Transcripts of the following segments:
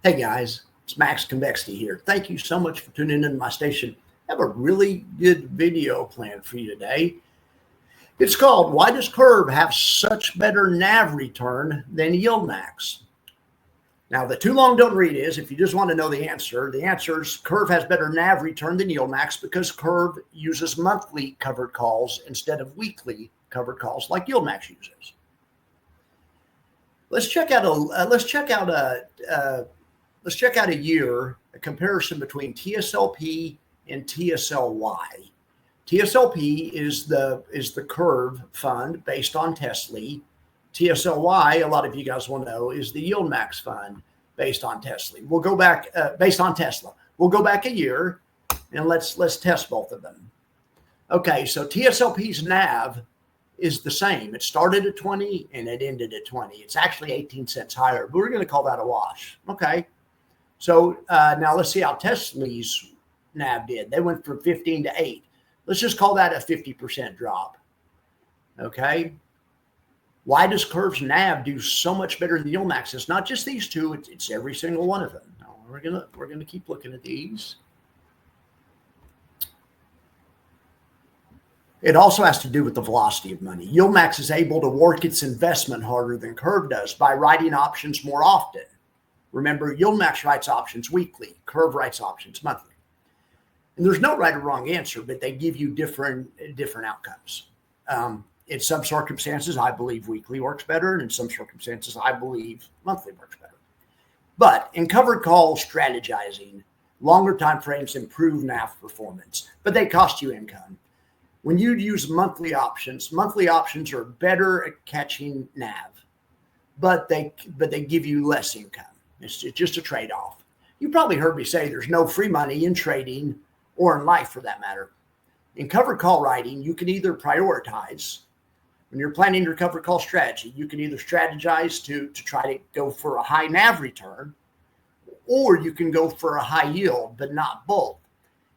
Hey guys, it's Max Convexity here. Thank you so much for tuning into my station. I have a really good video planned for you today. It's called, Why Does KURV Have Such Better NAV Return Than YieldMax? Now, the too long don't read is, if you just want to know the answer is KURV has better NAV return than YieldMax because KURV uses monthly covered calls instead of weekly covered calls like YieldMax uses. Let's check out a year, a comparison between TSLP and TSLY. TSLP is the KURV fund based on TSLY. TSLY, a lot of you guys will know, is the YieldMax fund based on TSLY. We'll go back based on Tesla. We'll go back a year and let's test both of them. Okay, so TSLP's NAV is the same. It started at 20 and it ended at 20. It's actually 18 cents higher, but we're going to call that a wash. Okay. So now let's see how TSLY's NAV did. They went from 15 to 8. Let's just call that a 50% drop. Okay. Why does KURV's NAV do so much better than YieldMax? It's not just these two. It's every single one of them. Now, we're gonna keep looking at these. It also has to do with the velocity of money. YieldMax is able to work its investment harder than KURV does by writing options more often. Remember, YieldMax writes options weekly. KURV writes options monthly. And there's no right or wrong answer, but they give you different outcomes. In some circumstances, I believe weekly works better. And in some circumstances, I believe monthly works better. But in covered call strategizing, longer time frames improve NAV performance, but they cost you income. When you use monthly options are better at catching NAV, but they give you less income. It's just a trade-off. You probably heard me say there's no free money in trading or in life for that matter. In covered call writing, you can either prioritize. When you're planning your covered call strategy, you can either strategize to try to go for a high NAV return, or you can go for a high yield, but not both.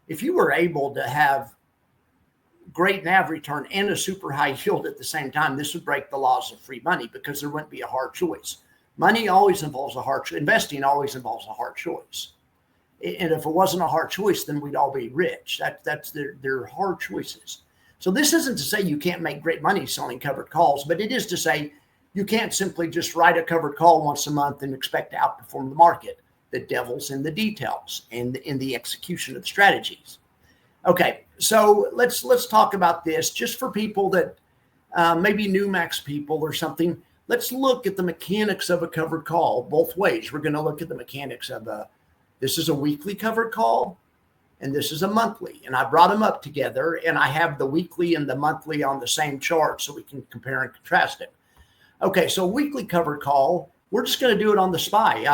If you were able to have great NAV return and a super high yield at the same time, this would break the laws of free money because there wouldn't be a hard choice. Money always involves a hard choice. Investing always involves a hard choice. And if it wasn't a hard choice, then we'd all be rich. That's their hard choices. So this isn't to say you can't make great money selling covered calls, but it is to say you can't simply just write a covered call once a month and expect to outperform the market. The devil's in the details and in the execution of the strategies. Okay, so let's talk about this just for people that maybe new max people or something. Let's look at the mechanics of a covered call both ways. We're going to look at the mechanics of this is a weekly covered call and this is a monthly. And I brought them up together and I have the weekly and the monthly on the same chart so we can compare and contrast it. Okay, so weekly covered call, we're just going to do it on the SPY.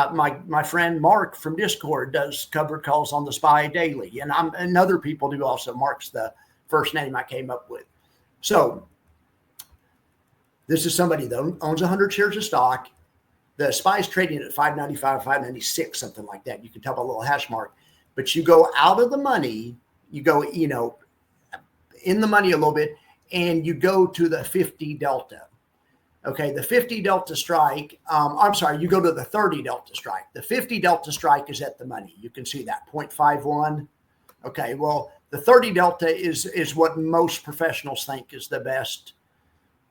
My friend Mark from Discord does covered calls on the SPY daily, and other people do also. Mark's the first name I came up with. So this is somebody that owns 100 shares of stock. The SPY is trading at 595, 596, something like that. You can tell by a little hash mark. But you go out of the money, you go, in the money a little bit, and you go to the 50 delta. Okay, the 50 delta strike, you go to the 30 delta strike. The 50 delta strike is at the money. You can see that, 0.51. Okay, well, the 30 delta is what most professionals think is the best,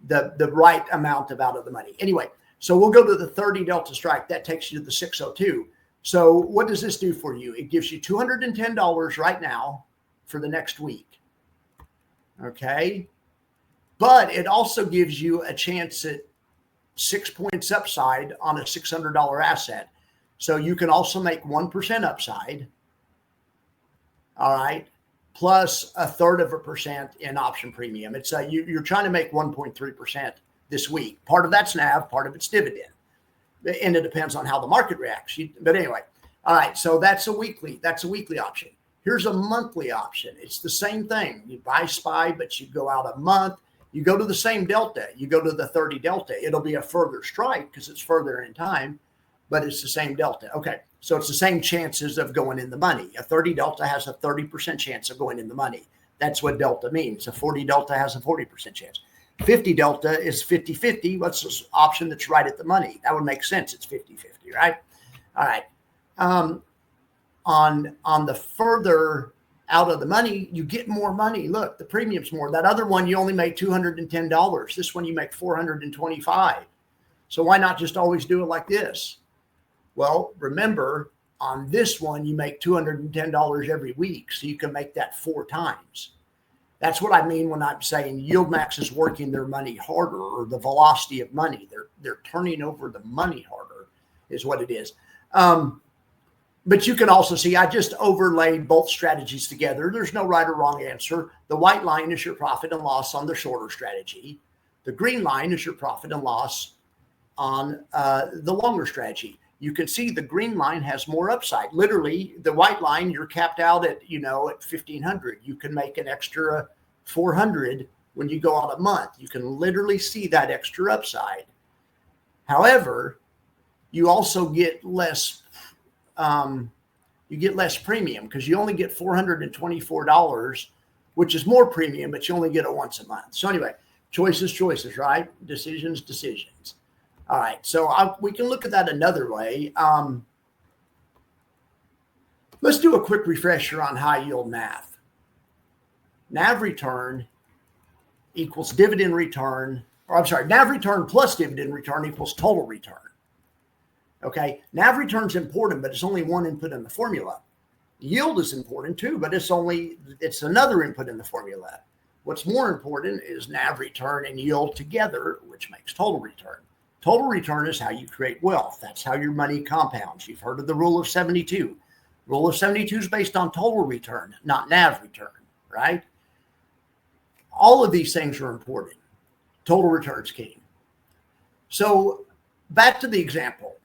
the right amount of out of the money. Anyway, so we'll go to the 30 delta strike. That takes you to the 602. So what does this do for you? It gives you $210 right now for the next week. Okay. But it also gives you a chance at 6 points upside on a $600 asset. So you can also make 1% upside. All right. Plus 1/3% in option premium. It's you're trying to make 1.3% this week. Part of that's NAV, part of it's dividend. And it depends on how the market reacts. But anyway, all right. So that's a weekly option. Here's a monthly option. It's the same thing. You buy SPY, but you go out a month. You go to the same delta. You go to the 30 delta. It'll be a further strike because it's further in time, but it's the same delta. Okay, so it's the same chances of going in the money. A 30 delta has a 30% chance of going in the money. That's what delta means. A 40 delta has a 40% chance. 50 delta is 50-50. What's this option that's right at the money? That would make sense. It's 50-50, right? All right. On the further out of the money, you get more money. Look, the premium's more. That other one, you only made $210. This one, you make $425. So why not just always do it like this? Well, remember, on this one, you make $210 every week, so you can make that 4 times. That's what I mean when I'm saying YieldMax is working their money harder, or the velocity of money. They're turning over the money harder is what it is. But you can also see I just overlaid both strategies together. There's no right or wrong answer. The white line is your profit and loss on the shorter strategy. The green line is your profit and loss on the longer strategy. You can see the green line has more upside. Literally, the white line, you're capped out at, at 1,500. You can make an extra 400 when you go out a month. You can literally see that extra upside. However, you also get less. You get less premium because you only get $424, which is more premium, but you only get it once a month. So anyway, choices, right? Decisions. All right, so we can look at that another way. Let's do a quick refresher on high yield math. NAV return equals dividend return, NAV return plus dividend return equals total return. Okay, NAV return is important, but it's only one input in the formula. Yield is important too, but it's another input in the formula. What's more important is NAV return and yield together, which makes total return. Total return is how you create wealth. That's how your money compounds. You've heard of the rule of 72. Rule of 72 is based on total return, not NAV return, right? All of these things are important. Total return is key. So back to the example.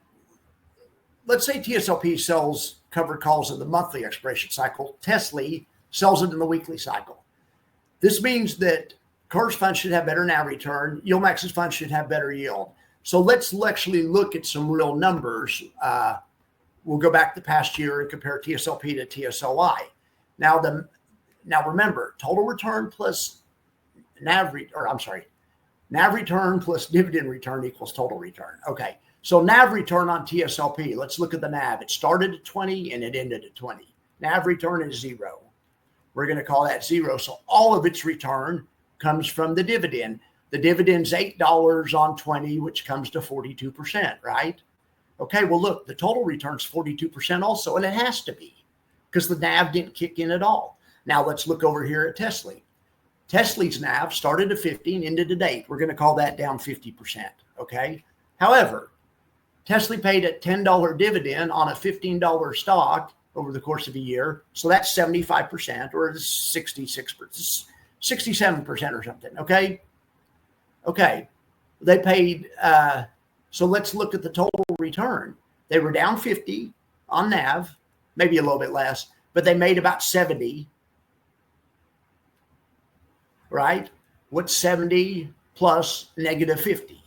Let's say TSLP sells covered calls in the monthly expiration cycle. TSLY sells it in the weekly cycle. This means that KURV's fund should have better NAV return. YieldMax's fund should have better yield. So let's actually look at some real numbers. We'll go back the past year and compare TSLP to TSLY. Now remember, total return plus NAV return plus dividend return equals total return. Okay. So NAV return on TSLP, let's look at the NAV. It started at 20 and it ended at 20. NAV return is 0. We're going to call that 0. So all of its return comes from the dividend. The dividend's $8 on 20, which comes to 42%, right? Okay, well, look, the total return's 42% also, and it has to be because the NAV didn't kick in at all. Now let's look over here at TSLY. TSLY's NAV started at 50 and ended at 8. We're going to call that down 50%, okay? However, TSLY paid a $10 dividend on a $15 stock over the course of a year. So that's 75% or 66%, 67% or something. Okay. Okay. They paid, so let's look at the total return. They were down 50 on NAV, maybe a little bit less, but they made about 70, right? What's 70 plus negative 50?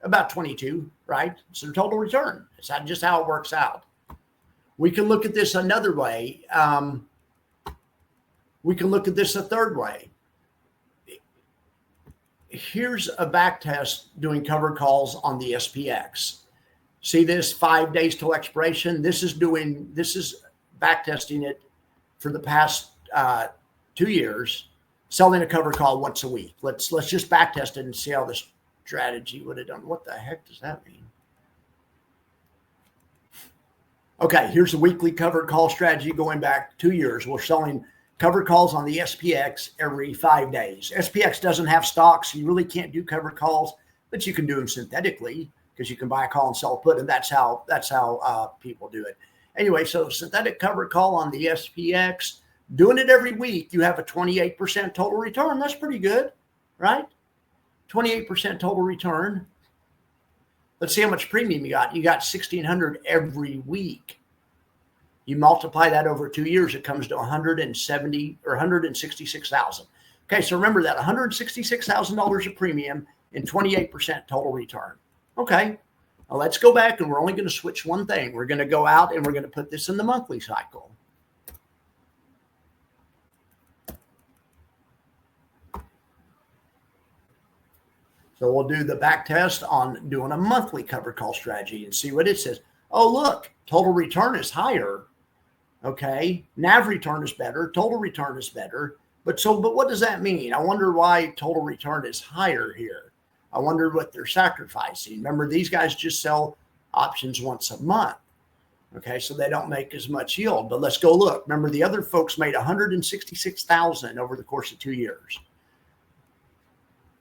About 22, right? So the total return. It's just how it works out. We can look at this another way. We can look at this a third way. Here's a back test doing covered calls on the SPX. See this 5 days till expiration? This is back testing it for the past 2 years, selling a covered call once a week. Let's just back test it and see how this strategy would have done. What the heck does that mean? Okay, here's a weekly covered call strategy going back 2 years. We're selling covered calls on the SPX every 5 days. SPX doesn't have stocks. So you really can't do covered calls, but you can do them synthetically because you can buy a call and sell a put, and that's how people do it. Anyway, so synthetic covered call on the SPX, doing it every week, you have a 28% total return. That's pretty good, right? 28% total return. Let's see how much premium you got. You got $1,600 every week. You multiply that over 2 years, it comes to $170 or $166,000. Okay, so remember that $166,000 of premium and 28% total return. Okay, now let's go back and we're only going to switch one thing. We're going to go out and we're going to put this in the monthly cycle. So we'll do the back test on doing a monthly covered call strategy and see what it says. Oh, look, total return is higher. Okay, NAV return is better, total return is better. But what does that mean? I wonder why total return is higher here. I wonder what they're sacrificing. Remember, these guys just sell options once a month. Okay, so they don't make as much yield. But let's go look. Remember, the other folks made $166,000 over the course of 2 years.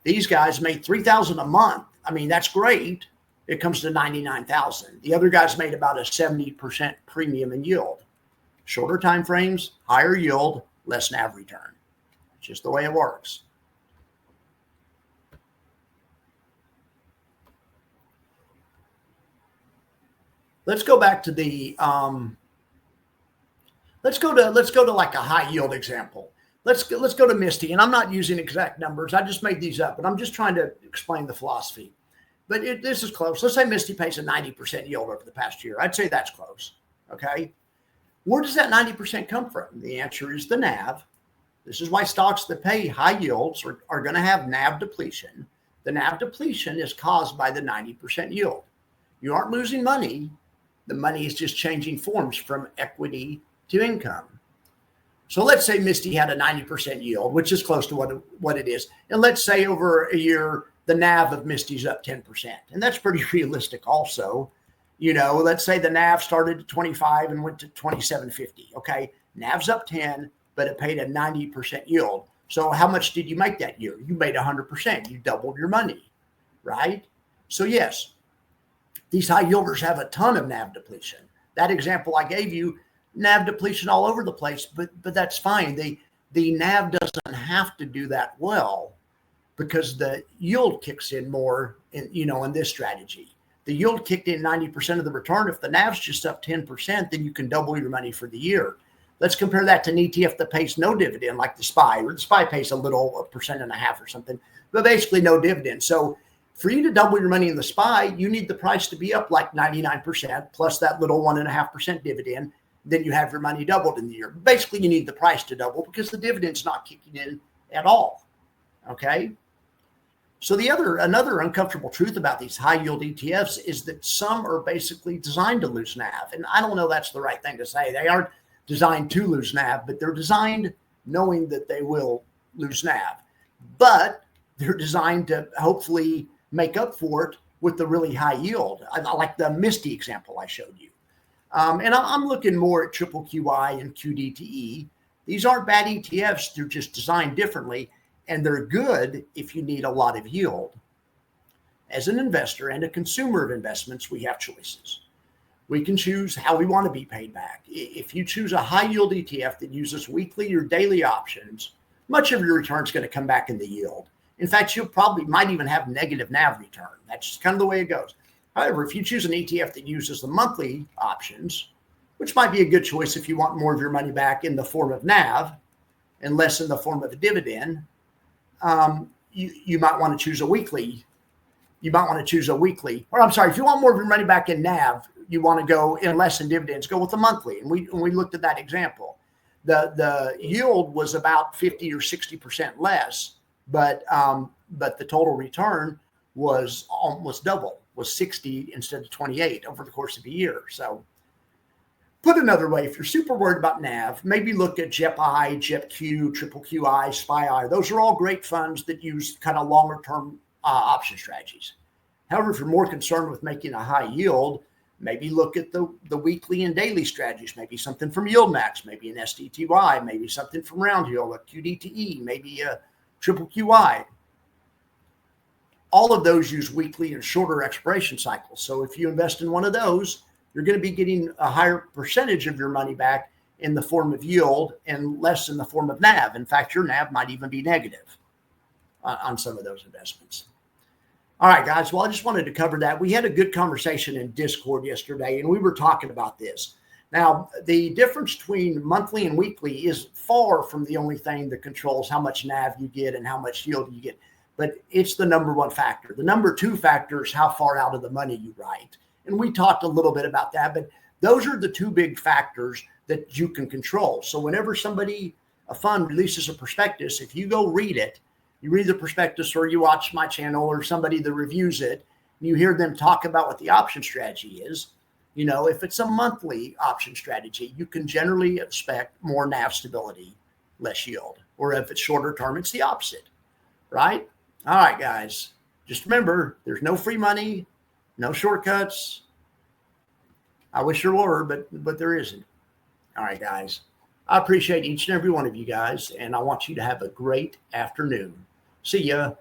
These guys made $3,000 a month. I mean, that's great. It comes to $99,000. The other guys made about a 70% premium in yield. Shorter time frames, higher yield, less NAV return. It's just the way it works. Let's go back to the let's go to like a high yield example. Let's go to Misty, and I'm not using exact numbers. I just made these up, but I'm just trying to explain the philosophy. But this is close. Let's say Misty pays a 90% yield over the past year. I'd say that's close. Okay. Where does that 90% come from? The answer is the NAV. This is why stocks that pay high yields are going to have NAV depletion. The NAV depletion is caused by the 90% yield. You aren't losing money. The money is just changing forms from equity to income. So let's say Misty had a 90% yield, which is close to what it is. And let's say over a year, the NAV of Misty's up 10%. And that's pretty realistic also. You know, let's say the NAV started at 25 and went to 27.50. Okay, NAV's up 10, but it paid a 90% yield. So how much did you make that year? You made 100%. You doubled your money, right? So yes, these high yielders have a ton of NAV depletion. That example I gave you, NAV depletion all over the place, but that's fine. The NAV doesn't have to do that well because the yield kicks in more in this strategy. The yield kicked in 90% of the return. If the NAV's just up 10%, then you can double your money for the year. Let's compare that to an ETF that pays no dividend like the SPY, or the SPY pays a 1.5% or something, but basically no dividend. So for you to double your money in the SPY, you need the price to be up like 99% plus that little 1.5% dividend. Then you have your money doubled in the year. Basically, you need the price to double because the dividend's not kicking in at all. Okay. So another uncomfortable truth about these high yield ETFs is that some are basically designed to lose NAV. And I don't know that's the right thing to say. They aren't designed to lose NAV, but they're designed knowing that they will lose NAV. But they're designed to hopefully make up for it with the really high yield. I like the Misty example I showed you. And I'm looking more at triple QI and QDTE. These aren't bad ETFs. They're just designed differently, and they're good if you need a lot of yield. As an investor and a consumer of investments, we have choices. We can choose how we want to be paid back. If you choose a high yield ETF that uses weekly or daily options, much of your return is going to come back in the yield. In fact, you might even have negative NAV return. That's just kind of the way it goes. However, if you choose an ETF that uses the monthly options, which might be a good choice if you want more of your money back in the form of NAV and less in the form of a dividend, you might want to choose a weekly. If you want more of your money back in NAV, you want to go in less in dividends, go with the monthly. And we looked at that example. The yield was about 50 or 60% less, but the total return was almost double, was 60 instead of 28 over the course of a year. So put another way, if you're super worried about NAV, maybe look at JEPI, JEPQ, Triple QI, SPY. Those are all great funds that use kind of longer term option strategies. However, if you're more concerned with making a high yield, maybe look at the weekly and daily strategies, maybe something from YieldMax, maybe an SDTY, maybe something from Roundhill, a QDTE, maybe a Triple QI. All of those use weekly and shorter expiration cycles. So if you invest in one of those, you're going to be getting a higher percentage of your money back in the form of yield and less in the form of NAV. In fact, your NAV might even be negative on some of those investments. All right, guys. Well, I just wanted to cover that. We had a good conversation in Discord yesterday, and we were talking about this. Now, the difference between monthly and weekly is far from the only thing that controls how much NAV you get and how much yield you get. But it's the number one factor. The number two factor is how far out of the money you write. And we talked a little bit about that, but those are the two big factors that you can control. So whenever a fund releases a prospectus, if you go read it, you read the prospectus or you watch my channel or somebody that reviews it, and you hear them talk about what the option strategy is, You know, if it's a monthly option strategy, you can generally expect more NAV stability, less yield. Or if it's shorter term, it's the opposite, right? All right, guys. Just remember, there's no free money, no shortcuts. I wish there were, but there isn't. All right, guys. I appreciate each and every one of you guys, and I want you to have a great afternoon. See ya.